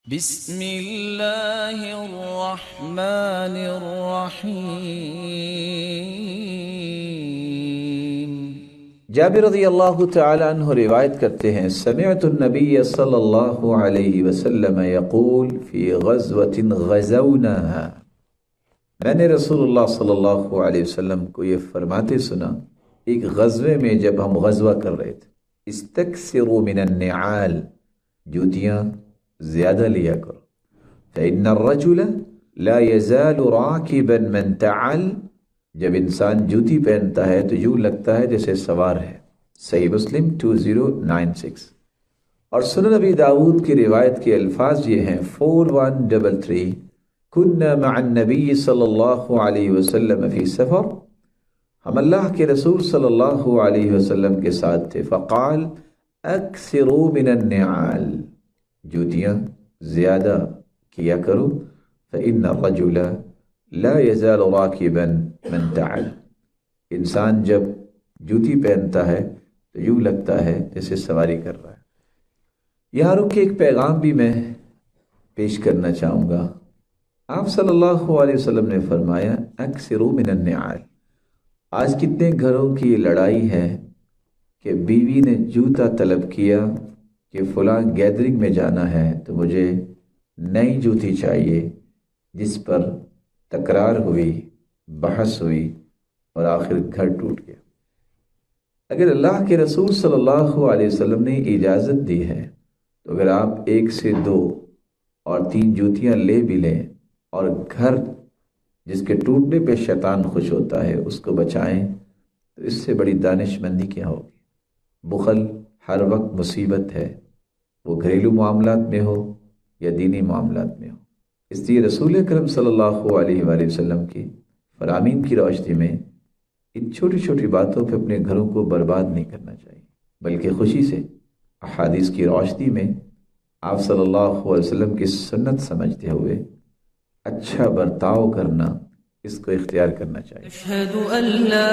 بسم اللہ الرحمن الرحیم۔ جابر رضی اللہ تعالی عنہ روایت کرتے ہیں، سمعت النبی صلی اللہ علیہ وسلم یقول فی غزوة غزوناها، میں نے رسول اللہ صلی اللہ علیہ وسلم کو یہ فرماتے سنا ایک غزوے میں جب ہم غزوہ کر رہے تھے، استکثروا من النعال، جوتیاں زیادہ لیا کرو، فإن الرجل لا يزال راكبا من تعل، جب انسان جوتی پہنتا ہے تو یوں لگتا ہے جیسے سوار ہے۔ صحیح مسلم 2096۔ اور سنن ابی داود کی روایت کے الفاظ یہ ہیں 4133، كنا مع النبی صلی اللہ علیہ وسلم فی سفر، ہم اللہ کے رسول صلی اللہ علیہ وسلم کے ساتھ تھے، فقال اکثروا من النعال، جوتیاں زیادہ کیا کرو، فإن الرجل لا يزال راكبا من تعل، انسان جب جوتی پہنتا ہے تو یوں لگتا ہے جیسے سواری کر رہا ہے۔ یہاں رک کے ایک پیغام بھی میں پیش کرنا چاہوں گا۔ آپ صلی اللہ علیہ وسلم نے فرمایا اکثروا من النعال۔ آج کتنے گھروں کی یہ لڑائی ہے کہ بیوی نے جوتا طلب کیا کہ فلاں گیدرنگ میں جانا ہے تو مجھے نئی جوتی چاہیے، جس پر تکرار ہوئی، بحث ہوئی اور آخر گھر ٹوٹ گیا۔ اگر اللہ کے رسول صلی اللہ علیہ وسلم نے اجازت دی ہے تو اگر آپ 1 سے 2 اور 3 جوتیاں لے بھی لیں اور گھر جس کے ٹوٹنے پہ شیطان خوش ہوتا ہے اس کو بچائیں تو اس سے بڑی دانش مندی کیا ہوگی۔ بخل ہر وقت مصیبت ہے، وہ گھریلو معاملات میں ہو یا دینی معاملات میں ہو۔ اس لیے رسول اکرم صلی اللہ علیہ وآلہ وسلم کی فرامین کی روشنی میں ان چھوٹی چھوٹی باتوں پہ اپنے گھروں کو برباد نہیں کرنا چاہیے، بلکہ خوشی سے احادیث کی روشنی میں آپ صلی اللہ علیہ وسلم کی سنت سمجھتے ہوئے اچھا برتاؤ کرنا، اس کو اختیار کرنا چاہیے۔ اشہد ان لا